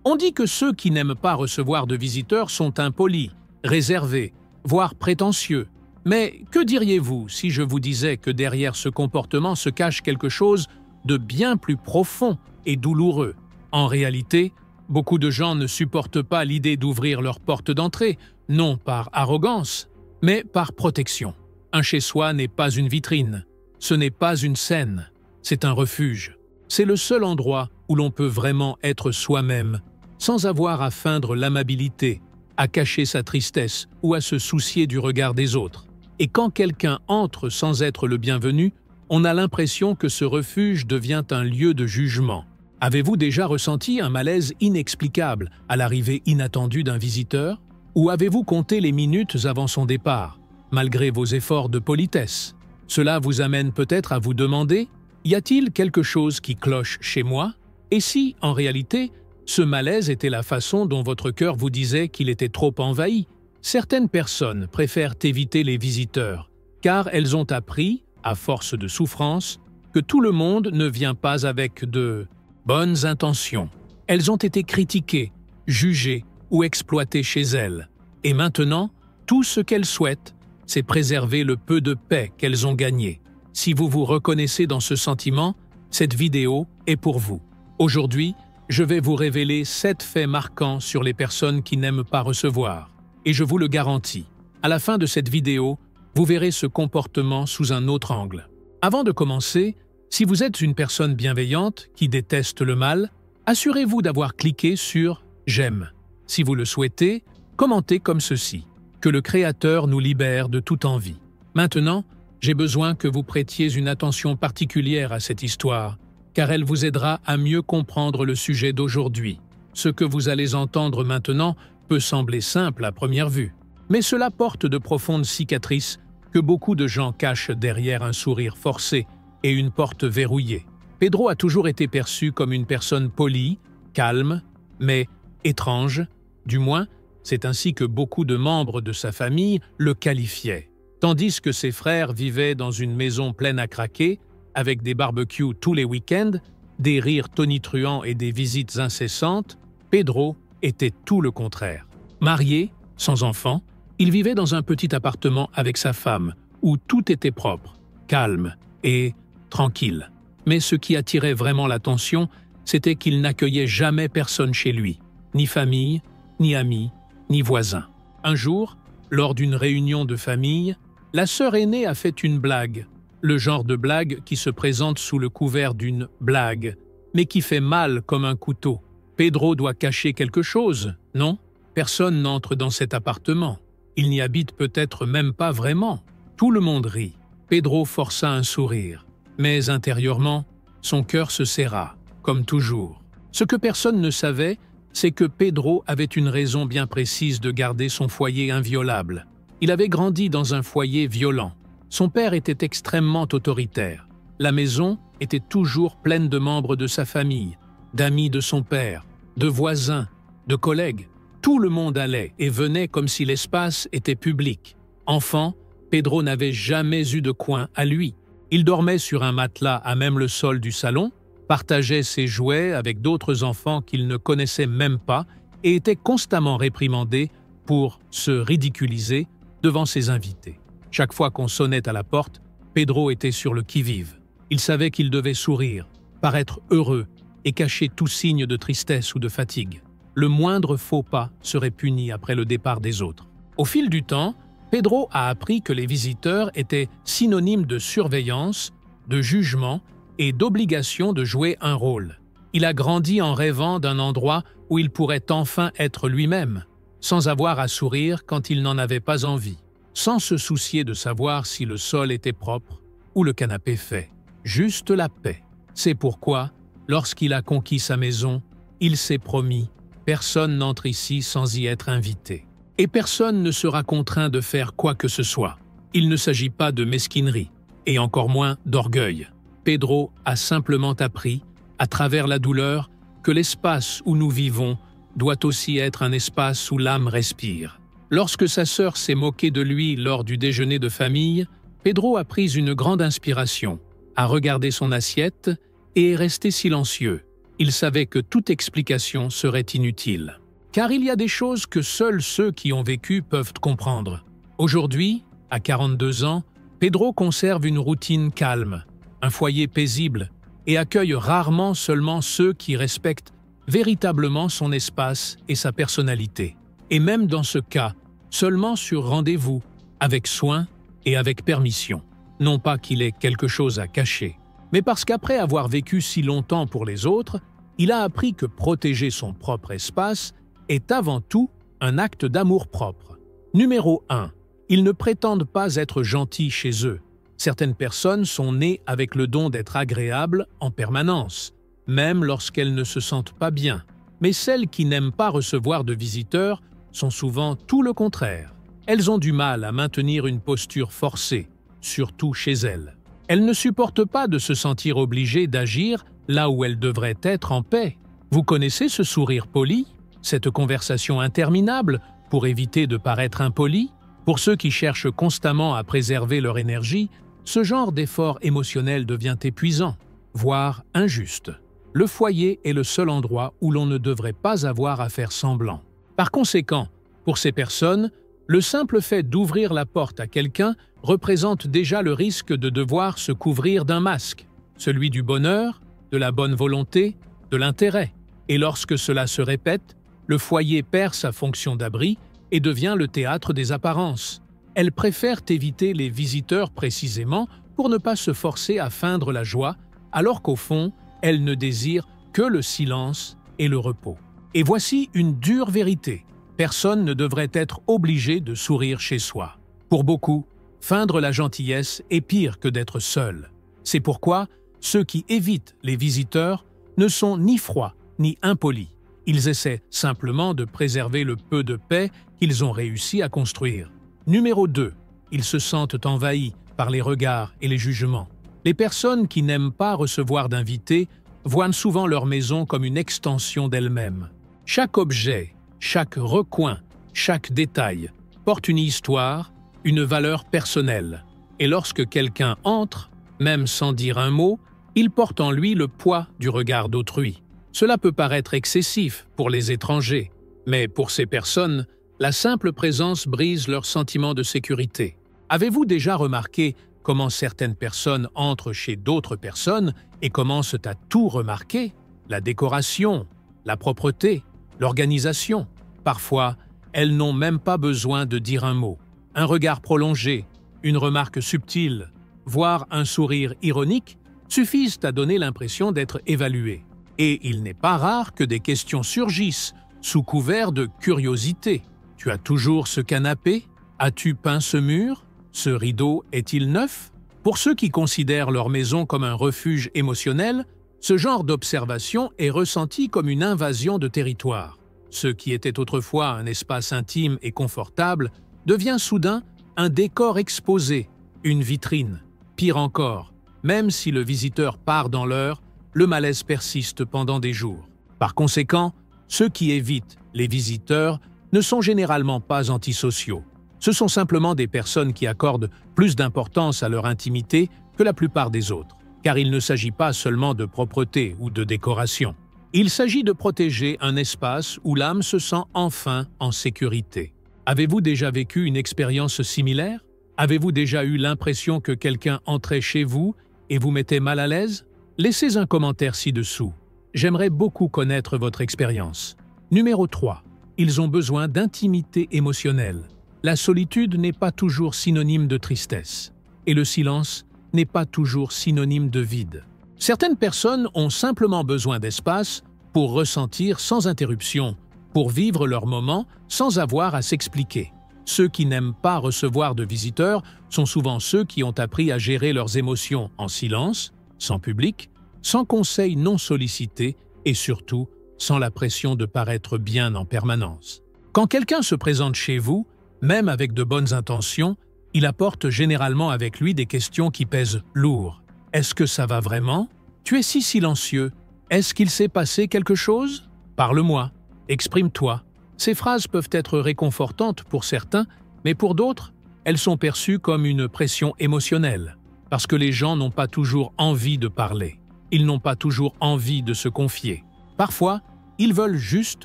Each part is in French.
On dit que ceux qui n'aiment pas recevoir de visiteurs sont impolis, réservés, voire prétentieux. Mais que diriez-vous si je vous disais que derrière ce comportement se cache quelque chose de bien plus profond et douloureux? En réalité, beaucoup de gens ne supportent pas l'idée d'ouvrir leur porte d'entrée, non par arrogance, mais par protection. Un chez-soi n'est pas une vitrine, ce n'est pas une scène, c'est un refuge. C'est le seul endroit où l'on peut vraiment être soi-même, sans avoir à feindre l'amabilité, à cacher sa tristesse ou à se soucier du regard des autres. Et quand quelqu'un entre sans être le bienvenu, on a l'impression que ce refuge devient un lieu de jugement. Avez-vous déjà ressenti un malaise inexplicable à l'arrivée inattendue d'un visiteur? Ou avez-vous compté les minutes avant son départ, malgré vos efforts de politesse? Cela vous amène peut-être à vous demander « Y a-t-il quelque chose qui cloche chez moi ?» Et si, en réalité, ce malaise était la façon dont votre cœur vous disait qu'il était trop envahi? Certaines personnes préfèrent éviter les visiteurs, car elles ont appris, à force de souffrance, que tout le monde ne vient pas avec de bonnes intentions. Elles ont été critiquées, jugées ou exploitées chez elles. Et maintenant, tout ce qu'elles souhaitent, c'est préserver le peu de paix qu'elles ont gagné. Si vous vous reconnaissez dans ce sentiment, cette vidéo est pour vous. Aujourd'hui, je vais vous révéler 7 faits marquants sur les personnes qui n'aiment pas recevoir. Et je vous le garantis, à la fin de cette vidéo, vous verrez ce comportement sous un autre angle. Avant de commencer, si vous êtes une personne bienveillante qui déteste le mal, assurez-vous d'avoir cliqué sur « J'aime ». Si vous le souhaitez, commentez comme ceci. Que le Créateur nous libère de toute envie. Maintenant, j'ai besoin que vous prêtiez une attention particulière à cette histoire, car elle vous aidera à mieux comprendre le sujet d'aujourd'hui. Ce que vous allez entendre maintenant peut sembler simple à première vue, mais cela porte de profondes cicatrices que beaucoup de gens cachent derrière un sourire forcé et une porte verrouillée. Pedro a toujours été perçu comme une personne polie, calme, mais étrange, du moins, c'est ainsi que beaucoup de membres de sa famille le qualifiaient. Tandis que ses frères vivaient dans une maison pleine à craquer, avec des barbecues tous les week-ends, des rires tonitruants et des visites incessantes, Pedro était tout le contraire. Marié, sans enfant, il vivait dans un petit appartement avec sa femme, où tout était propre, calme et tranquille. Mais ce qui attirait vraiment l'attention, c'était qu'il n'accueillait jamais personne chez lui, ni famille, ni amis, ni voisins. Un jour, lors d'une réunion de famille, la sœur aînée a fait une blague, le genre de blague qui se présente sous le couvert d'une blague, mais qui fait mal comme un couteau. Pedro doit cacher quelque chose, non? Personne n'entre dans cet appartement. Il n'y habite peut-être même pas vraiment. Tout le monde rit. Pedro força un sourire. Mais intérieurement, son cœur se serra, comme toujours. Ce que personne ne savait, c'est que Pedro avait une raison bien précise de garder son foyer inviolable. Il avait grandi dans un foyer violent. Son père était extrêmement autoritaire. La maison était toujours pleine de membres de sa famille, d'amis de son père, de voisins, de collègues. Tout le monde allait et venait comme si l'espace était public. Enfant, Pedro n'avait jamais eu de coin à lui. Il dormait sur un matelas à même le sol du salon, partageait ses jouets avec d'autres enfants qu'il ne connaissait même pas et était constamment réprimandé pour se ridiculiser devant ses invités. Chaque fois qu'on sonnait à la porte, Pedro était sur le qui-vive. Il savait qu'il devait sourire, paraître heureux et cacher tout signe de tristesse ou de fatigue. Le moindre faux pas serait puni après le départ des autres. Au fil du temps, Pedro a appris que les visiteurs étaient synonymes de surveillance, de jugement et d'obligation de jouer un rôle. Il a grandi en rêvant d'un endroit où il pourrait enfin être lui-même, sans avoir à sourire quand il n'en avait pas envie, sans se soucier de savoir si le sol était propre ou le canapé fait. Juste la paix. C'est pourquoi, lorsqu'il a conquis sa maison, il s'est promis « Personne n'entre ici sans y être invité ». Et personne ne sera contraint de faire quoi que ce soit. Il ne s'agit pas de mesquinerie, et encore moins d'orgueil. Pedro a simplement appris, à travers la douleur, que l'espace où nous vivons doit aussi être un espace où l'âme respire. Lorsque sa sœur s'est moquée de lui lors du déjeuner de famille, Pedro a pris une grande inspiration, a regardé son assiette et est resté silencieux. Il savait que toute explication serait inutile. Car il y a des choses que seuls ceux qui ont vécu peuvent comprendre. Aujourd'hui, à 42 ans, Pedro conserve une routine calme, un foyer paisible et accueille rarement seulement ceux qui respectent véritablement son espace et sa personnalité. Et même dans ce cas, seulement sur rendez-vous, avec soin et avec permission. Non pas qu'il ait quelque chose à cacher, mais parce qu'après avoir vécu si longtemps pour les autres, il a appris que protéger son propre espace est avant tout un acte d'amour-propre. Numéro 1. Ils ne prétendent pas être gentils chez eux. Certaines personnes sont nées avec le don d'être agréables en permanence, même lorsqu'elles ne se sentent pas bien. Mais celles qui n'aiment pas recevoir de visiteurs sont souvent tout le contraire. Elles ont du mal à maintenir une posture forcée, surtout chez elles. Elles ne supportent pas de se sentir obligées d'agir là où elles devraient être en paix. Vous connaissez ce sourire poli? Cette conversation interminable pour éviter de paraître impoli? Pour ceux qui cherchent constamment à préserver leur énergie, ce genre d'effort émotionnel devient épuisant, voire injuste. Le foyer est le seul endroit où l'on ne devrait pas avoir à faire semblant. Par conséquent, pour ces personnes, le simple fait d'ouvrir la porte à quelqu'un représente déjà le risque de devoir se couvrir d'un masque, celui du bonheur, de la bonne volonté, de l'intérêt. Et lorsque cela se répète, le foyer perd sa fonction d'abri et devient le théâtre des apparences. Elles préfèrent éviter les visiteurs précisément pour ne pas se forcer à feindre la joie, alors qu'au fond, elles ne désirent que le silence et le repos. Et voici une dure vérité. Personne ne devrait être obligé de sourire chez soi. Pour beaucoup, feindre la gentillesse est pire que d'être seul. C'est pourquoi ceux qui évitent les visiteurs ne sont ni froids ni impolis. Ils essaient simplement de préserver le peu de paix qu'ils ont réussi à construire. Numéro 2. Ils se sentent envahis par les regards et les jugements. Les personnes qui n'aiment pas recevoir d'invités voient souvent leur maison comme une extension d'elles-mêmes. Chaque objet, chaque recoin, chaque détail porte une histoire, une valeur personnelle. Et lorsque quelqu'un entre, même sans dire un mot, il porte en lui le poids du regard d'autrui. Cela peut paraître excessif pour les étrangers, mais pour ces personnes, la simple présence brise leur sentiment de sécurité. Avez-vous déjà remarqué comment certaines personnes entrent chez d'autres personnes et commencent à tout remarquer? La décoration, la propreté, l'organisation. Parfois, elles n'ont même pas besoin de dire un mot. Un regard prolongé, une remarque subtile, voire un sourire ironique suffisent à donner l'impression d'être évaluées. Et il n'est pas rare que des questions surgissent sous couvert de curiosité. Tu as toujours ce canapé? As-tu peint ce mur? Ce rideau est-il neuf? Pour ceux qui considèrent leur maison comme un refuge émotionnel, ce genre d'observation est ressenti comme une invasion de territoire. Ce qui était autrefois un espace intime et confortable devient soudain un décor exposé, une vitrine. Pire encore, même si le visiteur part dans l'heure, le malaise persiste pendant des jours. Par conséquent, ceux qui évitent les visiteurs ne sont généralement pas antisociaux. Ce sont simplement des personnes qui accordent plus d'importance à leur intimité que la plupart des autres, car il ne s'agit pas seulement de propreté ou de décoration. Il s'agit de protéger un espace où l'âme se sent enfin en sécurité. Avez-vous déjà vécu une expérience similaire? Avez-vous déjà eu l'impression que quelqu'un entrait chez vous et vous mettait mal à l'aise? Laissez un commentaire ci-dessous. J'aimerais beaucoup connaître votre expérience. Numéro 3. Ils ont besoin d'intimité émotionnelle. La solitude n'est pas toujours synonyme de tristesse. Et le silence n'est pas toujours synonyme de vide. Certaines personnes ont simplement besoin d'espace pour ressentir sans interruption, pour vivre leur moment sans avoir à s'expliquer. Ceux qui n'aiment pas recevoir de visiteurs sont souvent ceux qui ont appris à gérer leurs émotions en silence, sans public, sans conseils non sollicités et surtout sans la pression de paraître bien en permanence. Quand quelqu'un se présente chez vous, même avec de bonnes intentions, il apporte généralement avec lui des questions qui pèsent lourd. Est-ce que ça va vraiment? Tu es si silencieux. Est-ce qu'il s'est passé quelque chose? Parle-moi. Exprime-toi. Ces phrases peuvent être réconfortantes pour certains, mais pour d'autres, elles sont perçues comme une pression émotionnelle, parce que les gens n'ont pas toujours envie de parler. Ils n'ont pas toujours envie de se confier. Parfois, ils veulent juste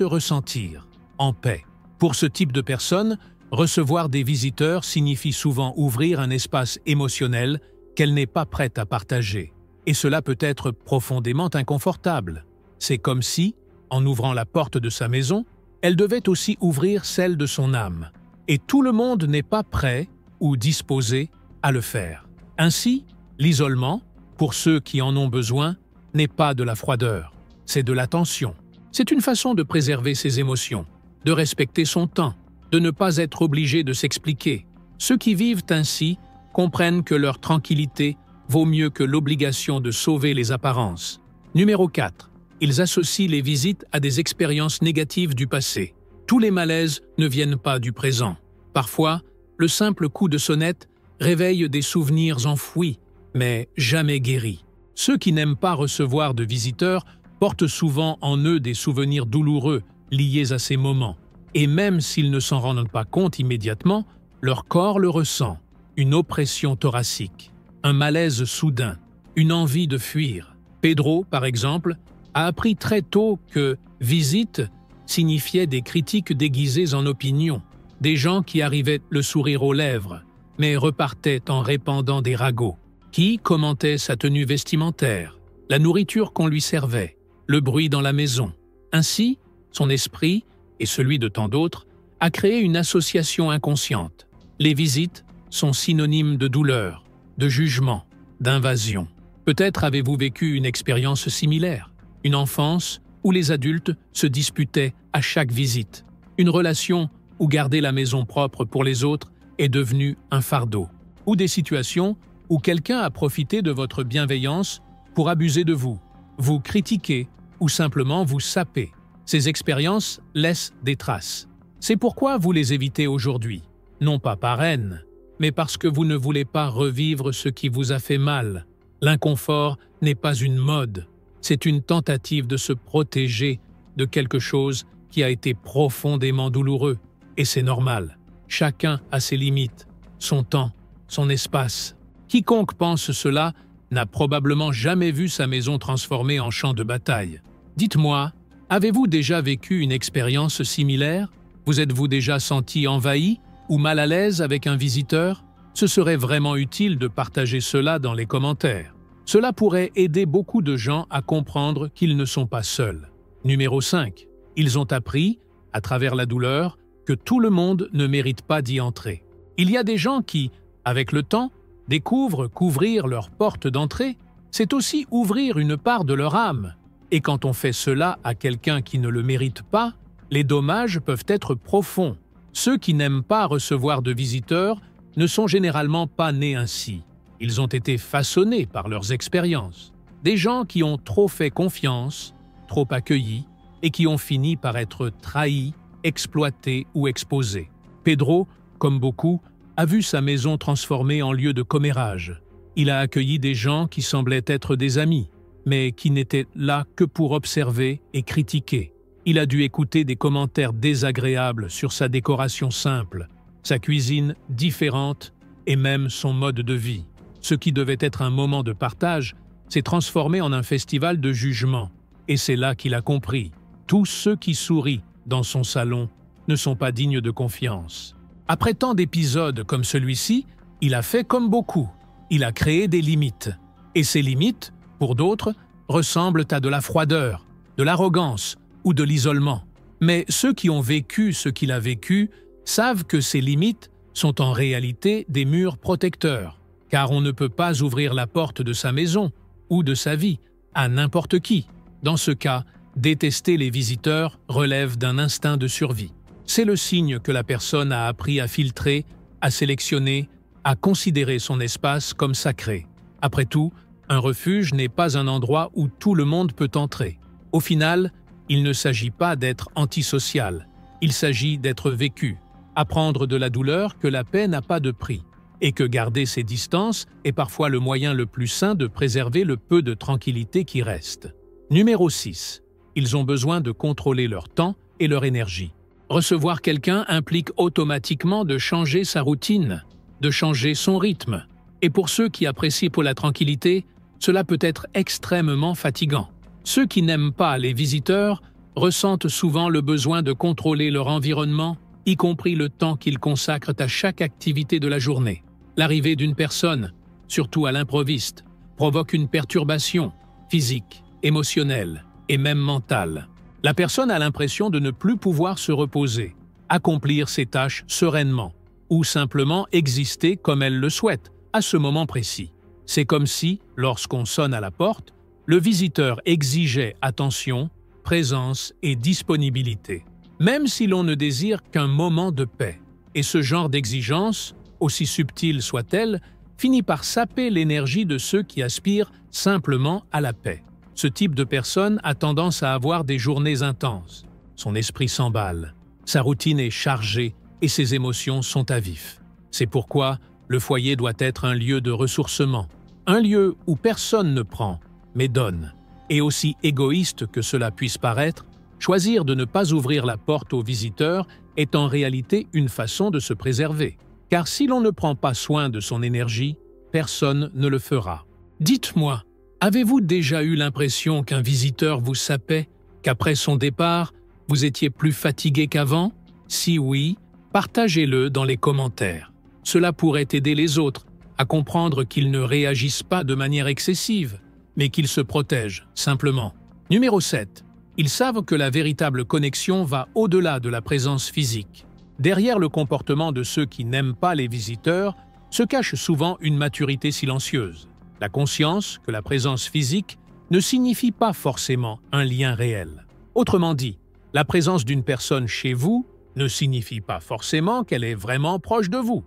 ressentir, en paix. Pour ce type de personne, recevoir des visiteurs signifie souvent ouvrir un espace émotionnel qu'elle n'est pas prête à partager. Et cela peut être profondément inconfortable. C'est comme si, en ouvrant la porte de sa maison, elle devait aussi ouvrir celle de son âme. Et tout le monde n'est pas prêt ou disposé à le faire. Ainsi, l'isolement, pour ceux qui en ont besoin, n'est pas de la froideur, c'est de l'attention. C'est une façon de préserver ses émotions, de respecter son temps, de ne pas être obligé de s'expliquer. Ceux qui vivent ainsi comprennent que leur tranquillité vaut mieux que l'obligation de sauver les apparences. Numéro 4. Ils associent les visites à des expériences négatives du passé. Tous les malaises ne viennent pas du présent. Parfois, le simple coup de sonnette réveille des souvenirs enfouis, mais jamais guéris. Ceux qui n'aiment pas recevoir de visiteurs portent souvent en eux des souvenirs douloureux liés à ces moments. Et même s'ils ne s'en rendent pas compte immédiatement, leur corps le ressent. Une oppression thoracique, un malaise soudain, une envie de fuir. Pedro, par exemple, a appris très tôt que « visite » signifiait des critiques déguisées en opinions, des gens qui arrivaient le sourire aux lèvres, mais repartaient en répandant des ragots, qui commentaient sa tenue vestimentaire, la nourriture qu'on lui servait, le bruit dans la maison. Ainsi, son esprit, et celui de tant d'autres, a créé une association inconsciente. Les visites sont synonymes de douleur, de jugement, d'invasion. Peut-être avez-vous vécu une expérience similaire, une enfance où les adultes se disputaient à chaque visite, une relation où garder la maison propre pour les autres est devenu un fardeau, ou des situations où quelqu'un a profité de votre bienveillance pour abuser de vous, vous critiquer ou simplement vous saper. Ces expériences laissent des traces. C'est pourquoi vous les évitez aujourd'hui, non pas par haine, mais parce que vous ne voulez pas revivre ce qui vous a fait mal. L'inconfort n'est pas une mode, c'est une tentative de se protéger de quelque chose qui a été profondément douloureux. Et c'est normal. Chacun a ses limites, son temps, son espace. Quiconque pense cela n'a probablement jamais vu sa maison transformée en champ de bataille. Dites-moi, avez-vous déjà vécu une expérience similaire? Vous êtes-vous déjà senti envahi ou mal à l'aise avec un visiteur? Ce serait vraiment utile de partager cela dans les commentaires. Cela pourrait aider beaucoup de gens à comprendre qu'ils ne sont pas seuls. Numéro 5. Ils ont appris, à travers la douleur, que tout le monde ne mérite pas d'y entrer. Il y a des gens qui, avec le temps, découvrent qu'ouvrir leur porte d'entrée, c'est aussi ouvrir une part de leur âme. Et quand on fait cela à quelqu'un qui ne le mérite pas, les dommages peuvent être profonds. Ceux qui n'aiment pas recevoir de visiteurs ne sont généralement pas nés ainsi. Ils ont été façonnés par leurs expériences. Des gens qui ont trop fait confiance, trop accueillis, et qui ont fini par être trahis, exploités ou exposés. Pedro, comme beaucoup, a vu sa maison transformée en lieu de commérage. Il a accueilli des gens qui semblaient être des amis, mais qui n'étaient là que pour observer et critiquer. Il a dû écouter des commentaires désagréables sur sa décoration simple, sa cuisine différente et même son mode de vie. Ce qui devait être un moment de partage s'est transformé en un festival de jugement. Et c'est là qu'il a compris. Tous ceux qui sourient dans son salon ne sont pas dignes de confiance. Après tant d'épisodes comme celui-ci, il a fait comme beaucoup. Il a créé des limites. Et ces limites, pour d'autres, ressemblent à de la froideur, de l'arrogance ou de l'isolement. Mais ceux qui ont vécu ce qu'il a vécu savent que ces limites sont en réalité des murs protecteurs, car on ne peut pas ouvrir la porte de sa maison ou de sa vie à n'importe qui. Dans ce cas, détester les visiteurs relève d'un instinct de survie. C'est le signe que la personne a appris à filtrer, à sélectionner, à considérer son espace comme sacré. Après tout, un refuge n'est pas un endroit où tout le monde peut entrer. Au final, il ne s'agit pas d'être antisocial, il s'agit d'être vécu, apprendre de la douleur que la paix n'a pas de prix, et que garder ses distances est parfois le moyen le plus sain de préserver le peu de tranquillité qui reste. Numéro 6. Ils ont besoin de contrôler leur temps et leur énergie. Recevoir quelqu'un implique automatiquement de changer sa routine, de changer son rythme. Et pour ceux qui apprécient pour la tranquillité, cela peut être extrêmement fatigant. Ceux qui n'aiment pas les visiteurs ressentent souvent le besoin de contrôler leur environnement, y compris le temps qu'ils consacrent à chaque activité de la journée. L'arrivée d'une personne, surtout à l'improviste, provoque une perturbation physique, émotionnelle et même mentale. La personne a l'impression de ne plus pouvoir se reposer, accomplir ses tâches sereinement, ou simplement exister comme elle le souhaite, à ce moment précis. C'est comme si, lorsqu'on sonne à la porte, le visiteur exigeait attention, présence et disponibilité, même si l'on ne désire qu'un moment de paix. Et ce genre d'exigence, aussi subtile soit-elle, finit par saper l'énergie de ceux qui aspirent simplement à la paix. Ce type de personne a tendance à avoir des journées intenses. Son esprit s'emballe, sa routine est chargée et ses émotions sont à vif. C'est pourquoi le foyer doit être un lieu de ressourcement, un lieu où personne ne prend, mais donne. Et aussi égoïste que cela puisse paraître, choisir de ne pas ouvrir la porte aux visiteurs est en réalité une façon de se préserver. Car si l'on ne prend pas soin de son énergie, personne ne le fera. Dites-moi, avez-vous déjà eu l'impression qu'un visiteur vous sapait, qu'après son départ, vous étiez plus fatigué qu'avant? Si oui, partagez-le dans les commentaires. Cela pourrait aider les autres à comprendre qu'ils ne réagissent pas de manière excessive, mais qu'ils se protègent, simplement. Numéro 7. Ils savent que la véritable connexion va au-delà de la présence physique. Derrière le comportement de ceux qui n'aiment pas les visiteurs se cache souvent une maturité silencieuse. La conscience que la présence physique ne signifie pas forcément un lien réel. Autrement dit, la présence d'une personne chez vous ne signifie pas forcément qu'elle est vraiment proche de vous.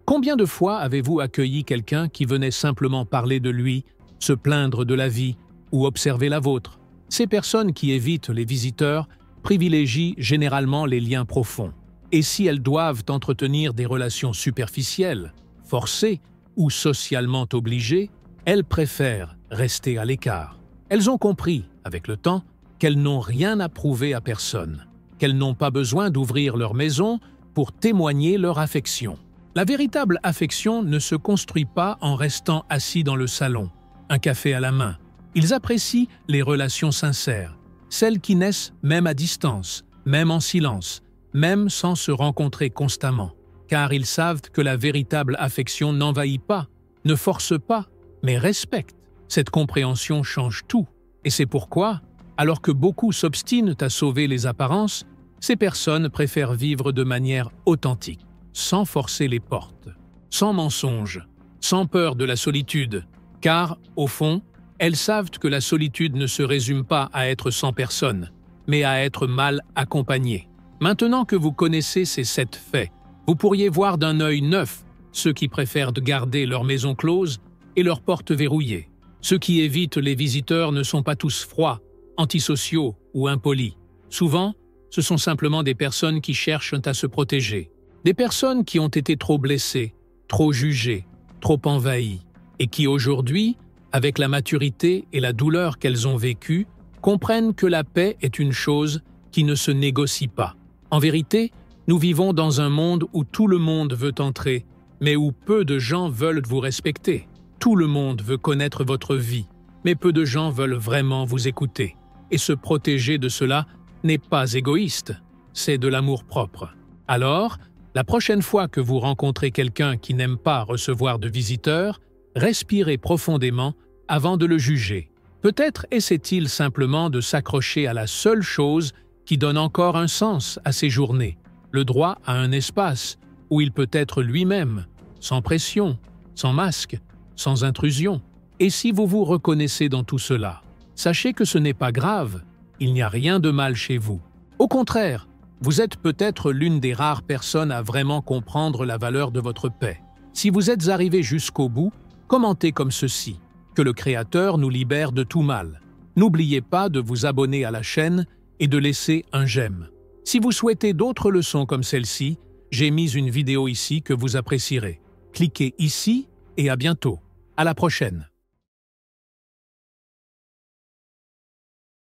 Combien de fois avez-vous accueilli quelqu'un qui venait simplement parler de lui, se plaindre de la vie ou observer la vôtre? Ces personnes qui évitent les visiteurs privilégient généralement les liens profonds. Et si elles doivent entretenir des relations superficielles, forcées ou socialement obligées, elles préfèrent rester à l'écart. Elles ont compris, avec le temps, qu'elles n'ont rien à prouver à personne, qu'elles n'ont pas besoin d'ouvrir leur maison pour témoigner leur affection. La véritable affection ne se construit pas en restant assis dans le salon, un café à la main. Ils apprécient les relations sincères, celles qui naissent même à distance, même en silence, même sans se rencontrer constamment, car ils savent que la véritable affection n'envahit pas, ne force pas, mais respecte. Cette compréhension change tout, et c'est pourquoi, alors que beaucoup s'obstinent à sauver les apparences, ces personnes préfèrent vivre de manière authentique, sans forcer les portes, sans mensonge, sans peur de la solitude, car, au fond, elles savent que la solitude ne se résume pas à être sans personne, mais à être mal accompagné. Maintenant que vous connaissez ces 7 faits, vous pourriez voir d'un œil neuf ceux qui préfèrent garder leur maison close et leurs portes verrouillées. Ceux qui évitent les visiteurs ne sont pas tous froids, antisociaux ou impolis. Souvent, ce sont simplement des personnes qui cherchent à se protéger. Des personnes qui ont été trop blessées, trop jugées, trop envahies, et qui aujourd'hui, avec la maturité et la douleur qu'elles ont vécues, comprennent que la paix est une chose qui ne se négocie pas. En vérité, nous vivons dans un monde où tout le monde veut entrer, mais où peu de gens veulent vous respecter. Tout le monde veut connaître votre vie, mais peu de gens veulent vraiment vous écouter. Et se protéger de cela n'est pas égoïste, c'est de l'amour-propre. Alors, la prochaine fois que vous rencontrez quelqu'un qui n'aime pas recevoir de visiteurs, respirez profondément avant de le juger. Peut-être essaie-t-il simplement de s'accrocher à la seule chose qui donne encore un sens à ses journées, le droit à un espace où il peut être lui-même, sans pression, sans masque, sans intrusion. Et si vous vous reconnaissez dans tout cela, sachez que ce n'est pas grave, il n'y a rien de mal chez vous. Au contraire, vous êtes peut-être l'une des rares personnes à vraiment comprendre la valeur de votre paix. Si vous êtes arrivé jusqu'au bout, commentez comme ceci: que le Créateur nous libère de tout mal. N'oubliez pas de vous abonner à la chaîne et de laisser un j'aime. Si vous souhaitez d'autres leçons comme celle-ci, j'ai mis une vidéo ici que vous apprécierez. Cliquez ici et à bientôt. À la prochaine.